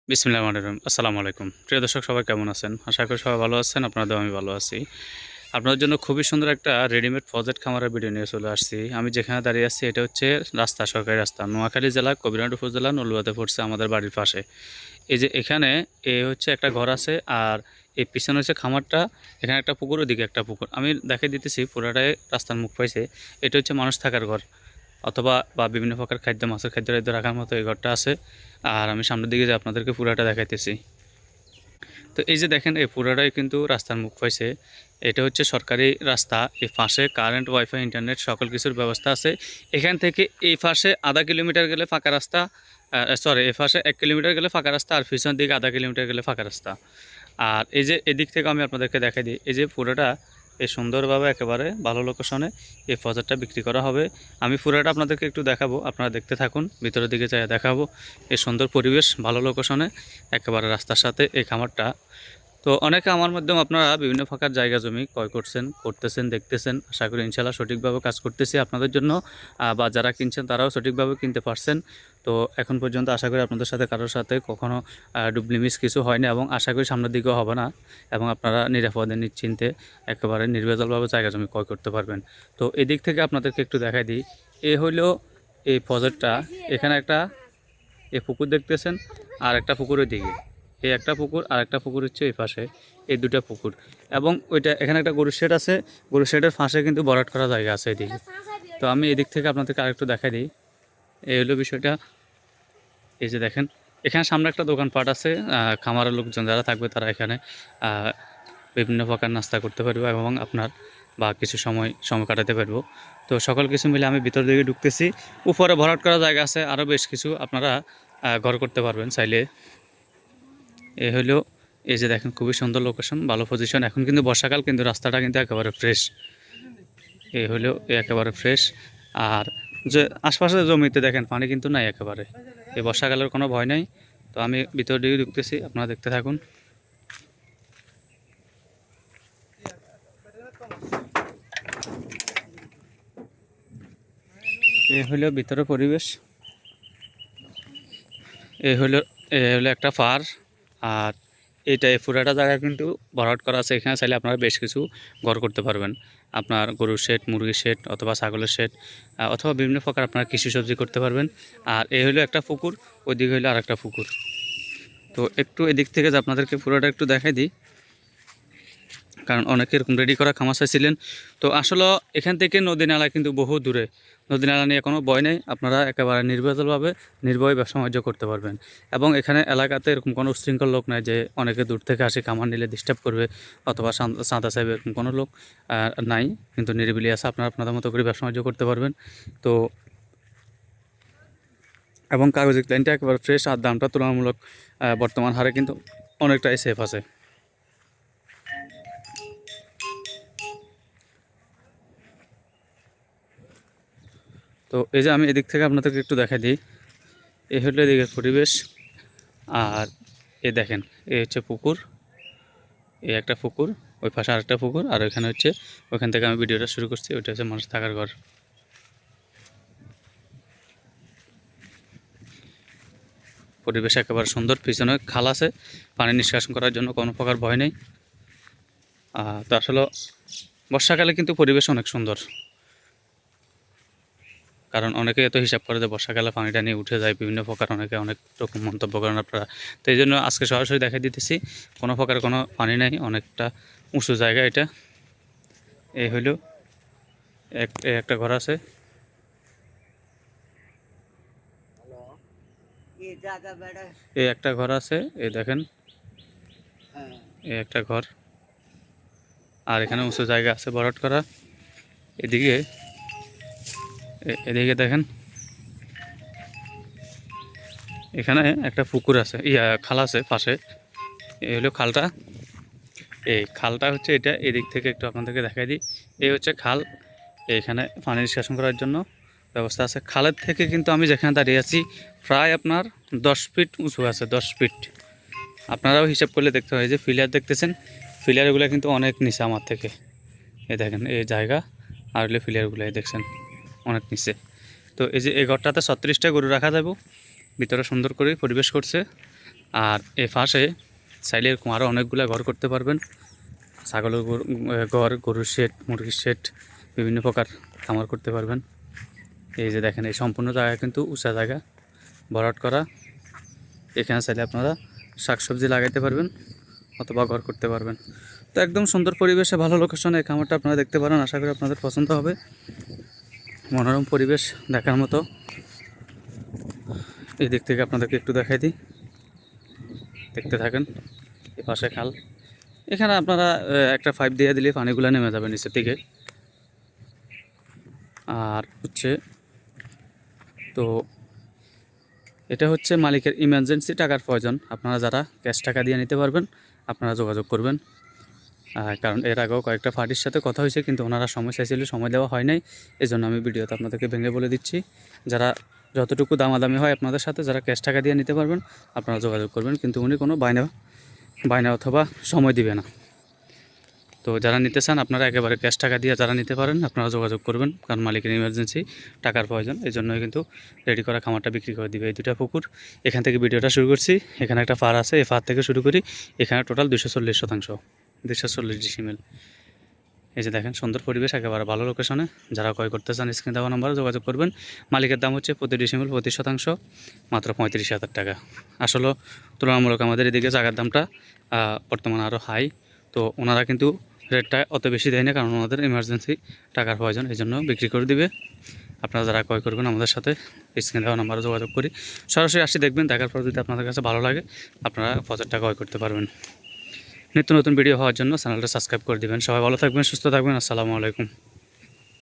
বিসমিল্লাহির রহমানির রহিম। আসসালামু আলাইকুম। প্রিয় দর্শক সবাই কেমন আছেন? আশা করি সবাই ভালো আছেন। আপনাদের আমি ভালো আছি। আপনাদের জন্য খুবই সুন্দর একটা রেডিমেড ফজেট খামারের ভিডিও নিয়ে চলে আসছি। আমি যেখানে দাঁড়িয়ে আছি এটা হচ্ছে রাস্তা, সরকারি রাস্তা। নোয়াখালী জেলা কবিরহাট উপজেলা নলুয়াতে পড়ছে আমাদের বাড়ির পাশে। এই যে এখানে হচ্ছে একটা ঘর আছে আর এই পিছনে হচ্ছে খামারটা। এখানে একটা পুকুর, ওদিকে একটা পুকুর। আমি দেখাই দিতেছি পুরাটাই রাস্তার মুখ পাইছে। এটা হচ্ছে মানুষ থাকার ঘর। অথবা বিভিন্ন প্রকার খাদ্য, মাছের খাদ্য-টাদ্য রাখার মতো এই ঘরটা আছে। আর আমি সামনের দিকে যে আপনাদেরকে পুরাটা দেখাইতেছি। তো এই যে দেখেন এই পুরাটাই কিন্তু রাস্তার মুখ পাইছে। এটা হচ্ছে সরকারি রাস্তা। এই পাশে কারেন্ট, ওয়াইফাই, ইন্টারনেট সকল কিছুর ব্যবস্থা আছে। এখান থেকে এই পাশে আধা কিলোমিটার গেলে ফাঁকা রাস্তা, সরি, এই পাশে ১ কিলোমিটার গেলে ফাঁকা রাস্তা, আর পিছনের দিকে আধা কিলোমিটার গেলে ফাঁকা রাস্তা। আর এই যে এদিক থেকে আমি আপনাদেরকে দেখাই দিই, এই যে পুরোটা এই সুন্দরভাবে একেবারে ভালো লোকেশনে এই ফজারটা বিক্রি করা হবে। আমি পুরোটা আপনাদেরকে একটু দেখাবো, আপনারা দেখতে থাকুন। ভিতরের দিকে যাই দেখাবো এই সুন্দর পরিবেশ, ভালো লোকেশনে, একেবারে রাস্তার সাথে এই খামারটা। তো অনেকে আমার মাধ্যমে আপনারা বিভিন্ন ফাঁকার জায়গা জমি ক্রয় করছেন, করতেছেন, দেখতেছেন। আশা করি ইনশাল্লাহ সঠিকভাবে কাজ করতেছি আপনাদের জন্য, বা যারা কিনছেন তারাও সঠিকভাবে কিনতে পারছেন। তো এখন পর্যন্ত আশা করি আপনাদের সাথে কারোর সাথে কখনো ডুপ্লিমিস কিছু হয়নি, এবং আশা করি সামনের দিকেও হবে না। এবং আপনারা নিরাপদে নিশ্চিন্তে একেবারে নির্ভেজালভাবে জায়গা জমি ক্রয় করতে পারবেন। তো এদিক থেকে আপনাদেরকে একটু দেখাই দিই। এ হইল এই প্রজেক্টটা। এখানে একটা এই পুকুর দেখতেছেন, আর একটা পুকুরের দিকে এই একটা পুকুর, আর একটা পুকুর হচ্ছে এই পাশে, এই দুটা পুকুর। এবং ওইটা এখানে একটা গরুর শেড আছে। গরুর শেডের পাশে কিন্তু ভরাট করা জায়গা আছে এদিকে। তো আমি এদিক থেকে আপনাদেরকে আরেকটু দেখাই দিই। এই হলো বিষয়টা। এই যে দেখেন এখানে সামনে একটা দোকানপাট আছে। খামারের লোকজন যারা থাকবে তারা এখানে বিভিন্ন প্রকার নাস্তা করতে পারবো, এবং আপনার বা কিছু সময় কাটাতে পারবো। তো সকল কিছু মিলে আমি ভিতর দিকে ঢুকতেছি। উপরে ভরাট করা জায়গা আছে আরও বেশ কিছু, আপনারা ঘর করতে পারবেন চাইলে। এ হলো, এই যে দেখেন খুবই সুন্দর লোকেশন, ভালো পজিশন। এখন কিন্তু বর্ষাকাল, কিন্তু রাস্তাটা কিন্তু একেবারে ফ্রেশ। এই হলো একেবারে ফ্রেশ। আর যে আশপাশের জমিতে দেখেন পানি কিন্তু নাই একেবারে, এই বর্ষাকালের কোনো ভয় নাই। তো আমি ভিতর দিকে ঢুকতেছি, আপনারা দেখতে থাকুন। এই হলো ভিতরের পরিবেশ। এই হলো একটা পার। আর এইটা এই পুরাটা জায়গা কিন্তু ভরাট করা আছে। এখানে চাইলে আপনারা বেশ কিছু ঘর করতে পারবেন। আপনার গরুর শেড, মুরগির শেড, অথবা ছাগলের শেড, অথবা বিভিন্ন প্রকার আপনারা কৃষি সবজি করতে পারবেন। আর এই হলো একটা পুকুর, ওইদিকে হলো আর একটা পুকুর। তো একটু এদিক থেকে যে আপনাদেরকে পুরোটা একটু দেখাই দিই, কারণ অনেকে এরকম রেডি করা খামার চাইছিলেন। তো আসলে এখান থেকে নদী নালা কিন্তু বহু দূরে। নদী নালা নিয়ে কোনো ভয় নেই, আপনারা একেবারে নির্ভেজালভাবে নির্ভয়ে ব্যবসা বাণিজ্য করতে পারবেন। এবং এখানে এলাকাতে এরকম কোনো উচ্ছৃঙ্খল লোক নাই যে অনেকে দূর থেকে আসে খামার নিলে ডিস্টার্ব করবে, অথবা চাঁদা চাইবে, এরকম কোনো লোক নাই। কিন্তু নিরিবিলি আছে, আপনারা আপনাদের মতো করে ব্যবসা বাণিজ্য করতে পারবেন। তো এবং কাগজের ক্লাইনটা একেবারে ফ্রেশ, আর দামটা তুলনামূলক বর্তমান হারে কিন্তু অনেকটাই সেফ আছে। তো এই যে আমি এদিক থেকে আপনাদেরকে একটু দেখাই দিই। এই হলো এদিকের পরিবেশ। আর এ দেখেন, এ হচ্ছে পুকুর, এই একটা পুকুর, ওই পাশে আরেকটা পুকুর, আর ওইখানে হচ্ছে, ওইখান থেকে আমি ভিডিওটা শুরু করছি। ওইটা হচ্ছে মানুষ থাকার ঘর। পরিবেশ একেবারে সুন্দর। পিছনে খাল আছে, পানি নিষ্কাশন করার জন্য কোনো প্রকার ভয় নেই। তো আসলে বর্ষাকালে কিন্তু পরিবেশ অনেক সুন্দর, কারণ অনেকে এত হিসাব করে যে বর্ষাকালে পানিটা নিয়ে উঠে যায় বিভিন্ন প্রকার, অনেকে অনেক রকম মন্তব্য করেন আপনারা। তো এই জন্য আজকে সরাসরি দেখা দিতেছি কোনো প্রকার কোনো পানি নেই, অনেকটা উঁচু জায়গা এটা। এই হইল একটা ঘর আছে। এই একটা ঘর আছে, এই দেখেন, এই একটা ঘর। আর এখানে উঁচু জায়গা আছে ভরাট করা। এদিকে এদিকে দেখেন, এখানে একটা পুকুর আছে, খাল আছে পাশে। এই হলো খালটা। এই খালটা হচ্ছে এটা, এদিক থেকে একটু আপনাদেরকে দেখাই দিই। এই হচ্ছে খাল। এইখানে পানি নিষ্কাশন করার জন্য ব্যবস্থা আছে। খালের থেকে কিন্তু আমি যেখানে দাঁড়িয়ে আছি প্রায় আপনার 10 ফিট উঁচু আছে, 10 ফিট। আপনারাও হিসাব করলে দেখতে হয় যে ফিলার দেখতেছেন, ফিলারগুলো কিন্তু অনেক নিচে আমার থেকে। এই দেখেন এই জায়গা, আর হলে ফিলারগুলো দেখছেন অনেক নিচে। তো এই যে এই ঘরটাতে 36টা গরু রাখা যাব, ভিতরে সুন্দর করে পরিবেশ করছে। আর এ পাশে চাইলে এরকম আরও অনেকগুলো ঘর করতে পারবেন, ছাগলের ঘর, গরুর শেড, মুরগির শেড, বিভিন্ন প্রকার খামার করতে পারবেন। এই যে দেখেন, এই সম্পূর্ণ জায়গা কিন্তু উঁচা জায়গা, ভরাট করা। এখানে চাইলে আপনারা শাকসবজি লাগাইতে পারবেন অথবা ঘর করতে পারবেন। তো একদম সুন্দর পরিবেশে, ভালো লোকেশনে এই খামারটা আপনারা দেখতে পারেন। আশা করি আপনাদের পছন্দ হবে। মনোরম পরিবেশ দেখার মতো। এই দিক থেকে আপনাদেরকে একটু দেখাই দিই, দেখতে থাকেন। এই পাশে খাল, এখানে আপনারা একটা পাইপ দিয়ে দিলে পানিগুলো নেমে যাবে নিচের দিকে। আর হচ্ছে তো এটা হচ্ছে মালিকের ইমার্জেন্সি টাকার প্রয়োজন। আপনারা যারা ক্যাশ টাকা দিয়ে নিতে পারবেন আপনারা যোগাযোগ করবেন। কারণ এর আগেও কয়েকটা পার্টির সাথে কথা হয়েছে, কিন্তু ওনারা সময় চাইছিল, সময় দেওয়া হয় নাই। এই জন্য আমি ভিডিওতে আপনাদেরকে ভেঙে বলে দিচ্ছি। যারা যতটুকু দামাদামি হয় আপনাদের সাথে, যারা ক্যাশ টাকা দিয়ে নিতে পারবেন আপনারা যোগাযোগ করবেন, কিন্তু উনি কোনো বায়না অথবা সময় দিবে না। তো যারা নিতে চান আপনারা একেবারে ক্যাশ টাকা দিয়ে যারা নিতে পারেন আপনারা যোগাযোগ করবেন, কারণ মালিকের ইমার্জেন্সি টাকার প্রয়োজন। এই জন্যই কিন্তু রেডি করা খামারটা বিক্রি করে দিবে। এই দুটা পুকুর, এখান থেকে ভিডিওটা শুরু করছি। এখানে একটা ফার আছে, এই ফার থেকে শুরু করি। এখানে টোটাল 240 শতাংশ, 240 ডিসিমেল। এই যে দেখেন, সুন্দর পরিবেশ, একেবারে ভালো লোকেশনে। যারা ক্রয় করতে চান স্ক্রিনে দেওয়া নাম্বারে যোগাযোগ করবেন। মালিকের দাম হচ্ছে প্রতি ডিসিমেল, প্রতি শতাংশ মাত্র 35,000 টাকা। আসলে তুলনামূলক আমাদের এদিকে জায়গার দামটা বর্তমানে আরও হাই। তো ওনারা কিন্তু রেটটা অত বেশি দেয় না, কারণ ওনাদের ইমার্জেন্সি টাকার প্রয়োজন, এই জন্য বিক্রি করে দিবে। আপনারা যারা ক্রয় করবেন আমাদের সাথে স্ক্রিনে দেওয়া নাম্বারে যোগাযোগ করি, সরাসরি আসি দেখবেন। দেখার পর যদি আপনাদের কাছে ভালো লাগে আপনারা প্রজেক্টটা ক্রয় করতে পারবেন। নিত্য নতুন ভিডিও হওয়ার জন্য চ্যানেলটা সাবস্ক্রাইব করে দিবেন। সবাই ভালো থাকবেন, সুস্থ থাকবেন। আসসালামু আলাইকুম।